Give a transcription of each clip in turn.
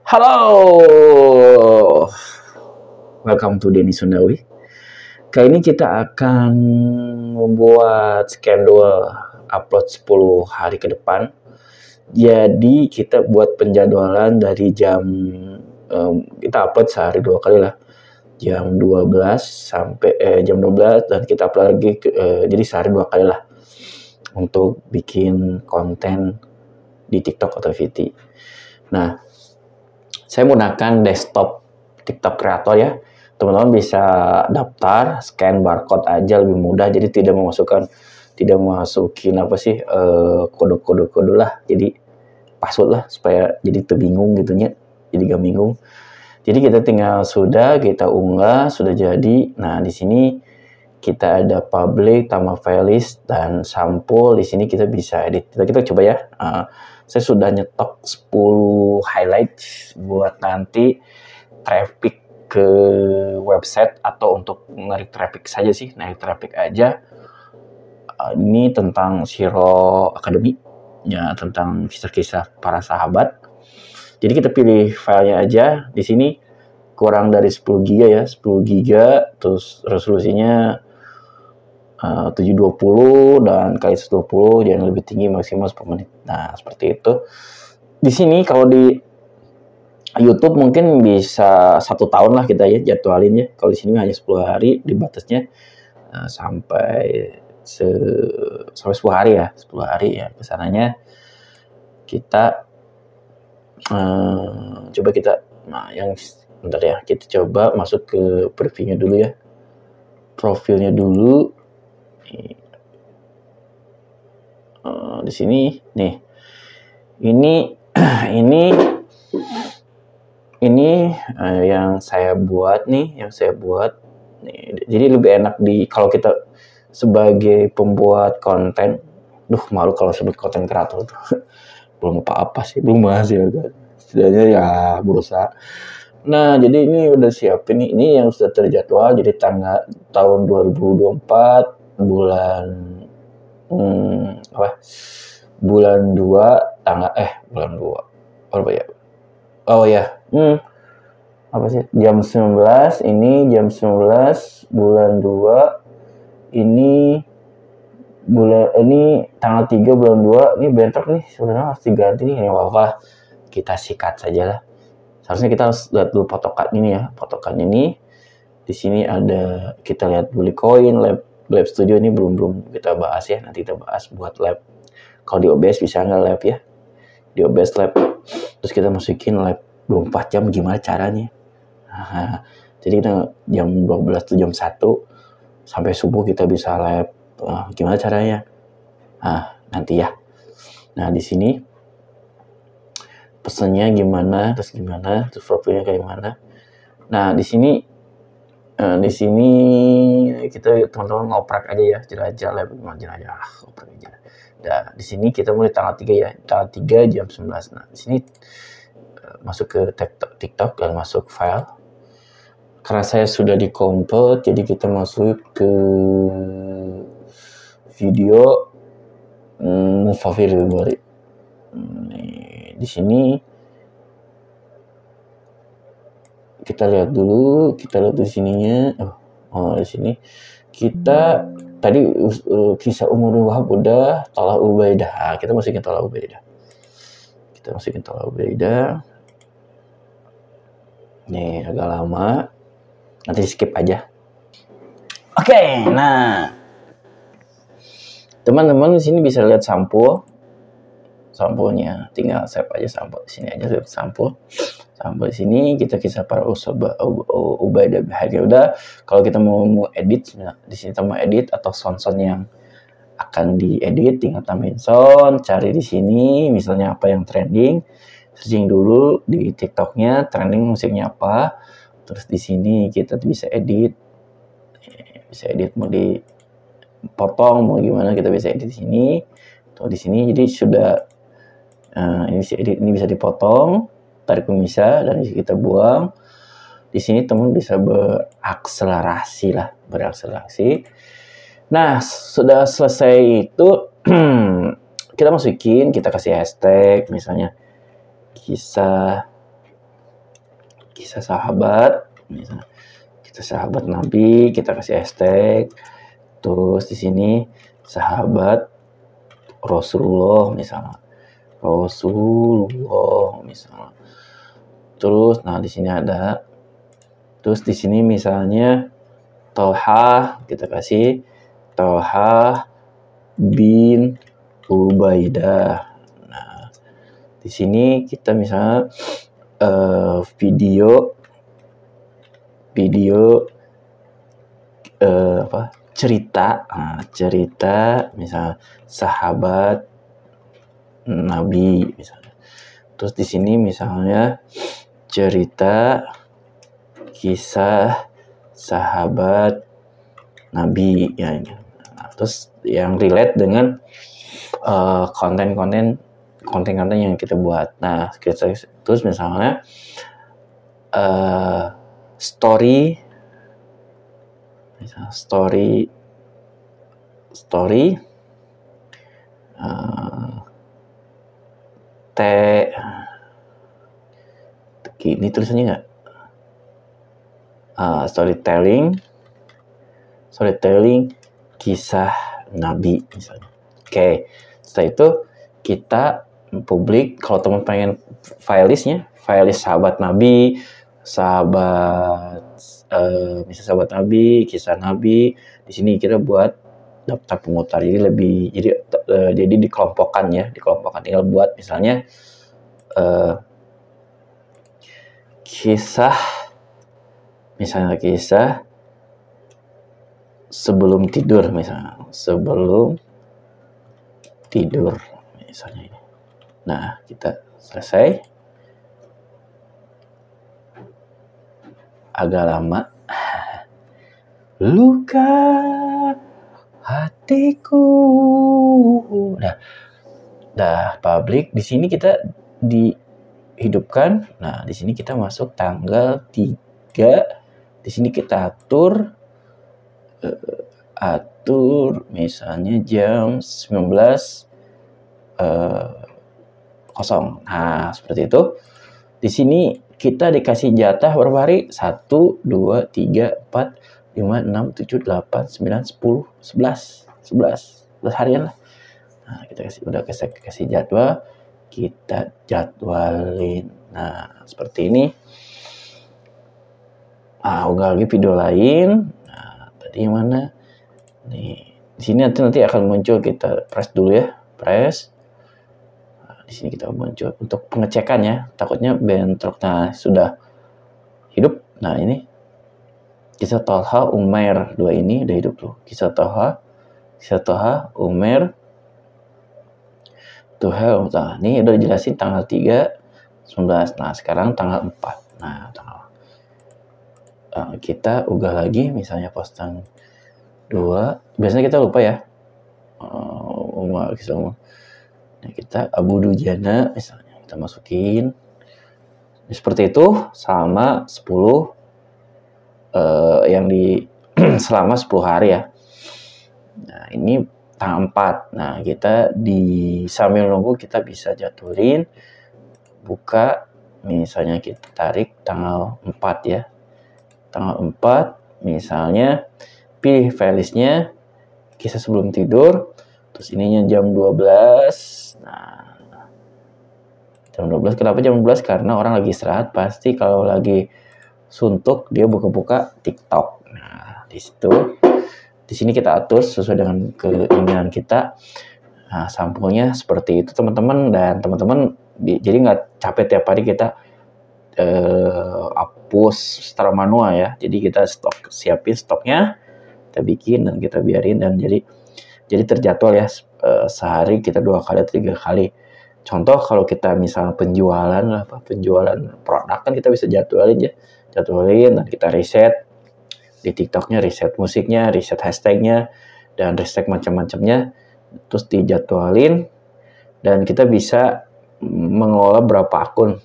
Halo, welcome to Denny Sundawi. Kali ini kita akan membuat schedule upload 10 hari ke depan. Jadi kita buat penjadwalan dari kita upload sehari 2 kali lah. Jam 12 sampai jam 12 dan kita upload lagi jadi sehari 2 kali lah untuk bikin konten di TikTok atau VT. Nah, saya menggunakan desktop TikTok Creator ya. Teman-teman bisa daftar, scan barcode aja lebih mudah. Jadi tidak masukin kode-kode lah. Jadi password lah supaya jadi terbingung gitunya. Jadi gak bingung. Jadi kita tinggal kita unggah, sudah jadi. Nah, di sini kita ada public, tambah file list dan sampul. Di sini kita bisa edit. Kita coba ya. Saya sudah nyetok 10 highlight buat nanti traffic ke website atau untuk narik traffic saja sih, narik traffic aja. Ini tentang Shiro Academy, ya tentang kisah-kisah para sahabat. Jadi kita pilih filenya aja. Di sini kurang dari 10 GB ya, 10 GB, terus resolusinya 720 dan kali 120, jangan lebih tinggi, maksimal 10 menit. Nah, seperti itu. Di sini kalau di YouTube mungkin bisa 1 tahun lah kita ya jadwalin ya. Kalau di sini hanya 10 hari dibatasnya sampai 10 hari ya, 10 hari ya. Kesananya kita coba kita bentar ya, kita coba masuk ke previewnya dulu ya. Profilnya dulu. Di sini nih, ini yang saya buat nih, jadi lebih enak kalau kita sebagai pembuat konten. Malu kalau sebut konten kreator tuh. Belum apa-apa sih, belum menghasilkan, setidaknya ya berusaha. Nah, jadi ini udah siapin nih, ini yang sudah terjadwal. Jadi tahun 2024 bulan 2 bulan 2 apa ya? Oh ya, apa sih? Jam 19, ini jam 19 bulan 2. Ini tanggal 3 bulan 2. Ini bentrok nih, sebenarnya harus diganti nih. Ya apa-apa, kita sikat saja lah. Seharusnya kita harus lihat dulu potokan ini ya. Potokan ini di sini ada, kita lihat beli koin, lab studio ini belum kita bahas ya. Nanti kita bahas buat lab. Kalau di OBS bisa nggak lab ya? Di OBS lab. Terus kita masukin lab 24 jam gimana caranya? Jadi kita jam 12 tuh jam 1 sampai subuh kita bisa lab. Gimana caranya? Nanti ya. Nah, di sini pesannya gimana, terus profilnya kayak gimana. Nah, di sini kita teman-teman ngoprek aja ya, jelajah ngoprek aja. Nah, di sini kita mulai tanggal 3 ya, tanggal 3 jam 11. Nah, di sini masuk ke TikTok dan masuk file. Karena saya sudah di convert, jadi kita masuk ke video Movie. Di sini kita lihat di sininya. Di sini kita tadi kisah Umar bin Wahab udah, Talha Ubaidah. Kita masukin Talha Ubaidah. Nih agak lama, nanti skip aja. Oke, nah teman-teman di sini bisa lihat sampulnya, tinggal save aja sampul di sini aja, sampul di sini. Kita kisah para Ubaidah bahagia. Udah, kalau kita mau edit, di sini tambah edit atau sound yang akan diedit, tinggal tambahin sound, cari di sini misalnya apa yang trending, searching dulu di TikToknya trending musiknya apa, terus di sini kita bisa edit mau dipotong mau gimana, kita bisa edit di sini atau di sini. Jadi sudah ini bisa dipotong, tarik pemisah, dan kita buang. Di sini teman bisa berakselerasi. Nah, sudah selesai itu kita masukin, kita kasih hashtag misalnya kisah kisah sahabat, misalnya kisah sahabat Nabi, kita kasih hashtag. Terus di sini sahabat Rasulullah misalnya. Terus nah di sini ada. Terus di sini misalnya Tolha, kita kasih Tolha bin Ubaidah. Nah, di sini kita misalnya video cerita misalnya sahabat Nabi misalnya. Terus di sini misalnya cerita kisah sahabat Nabi ya. Nah, terus yang relate dengan konten-konten yang kita buat. Nah, terus misalnya story ini tulisannya nggak? Storytelling kisah Nabi misalnya. Oke, setelah itu kita publik. Kalau teman pengen file list sahabat Nabi, misal sahabat Nabi, kisah Nabi. Di sini kita buat daftar pemutar. Jadi dikelompokkan. Tinggal buat misalnya kisah sebelum tidur misalnya. Misalnya ini. Nah, kita selesai. Agak lama. Luka hatiku. Dah publik. Di sini kita dihidupkan. Nah, di sini kita masuk tanggal 3. Di sini kita atur misalnya jam 19 kosong. Nah, seperti itu. Di sini kita dikasih jatah berapa hari? 1, 2, 3, 4, 5, 6, 7, 8, 9, 10, 11 harian lah. Nah, kita kasih jadwal. Kita jadwalin. Nah, seperti ini. Unggah lagi video lain. Nah, tadi yang mana? Nih, di sini nanti akan muncul. Kita press dulu ya, press. Nah, di sini kita muncul untuk pengecekan ya. Takutnya bentrok. Nah, sudah hidup. Nah, ini kisah Tolha Umair 2 ini udah hidup tuh. Kisah Tolha Umair Tuhel. Nah, ini udah dijelasin tanggal 3 19. Nah, sekarang tanggal 4. Nah, kita unggah lagi misalnya postan 2. Biasanya kita lupa ya. Nah, kita Abu Dujana misalnya kita masukin. Seperti itu sama 10 yang selama 10 hari ya. Nah, ini tanggal 4. Nah, kita sambil nunggu kita bisa jadulin. Buka misalnya kita tarik tanggal 4 ya. Tanggal 4 misalnya pilih filelistnya kisah sebelum tidur. Terus ininya jam 12. Nah, jam 12. Kenapa jam 12? Karena orang lagi istirahat. Pasti kalau lagi suntuk dia buka-buka TikTok. Nah, di sini kita atur sesuai dengan keinginan kita. Nah, sampulnya seperti itu teman-teman. Dan teman-teman jadi nggak capek tiap hari kita hapus secara manual ya. Jadi kita siapin stoknya, kita bikin dan kita biarin. Dan jadi terjadwal ya, sehari kita 2 kali atau 3 kali. Contoh kalau kita misalnya penjualan produk kan kita bisa jadwalin dan kita riset di TikToknya, riset musiknya, riset hashtagnya, dan riset macam-macamnya. Terus dijadwalin dan kita bisa mengelola berapa akun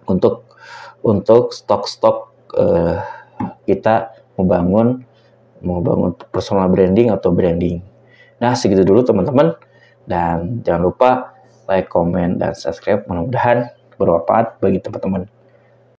untuk stok kita membangun personal branding atau branding. Nah, segitu dulu teman-teman. Dan jangan lupa like, comment, dan subscribe. Mudah-mudahan bermanfaat bagi teman-teman.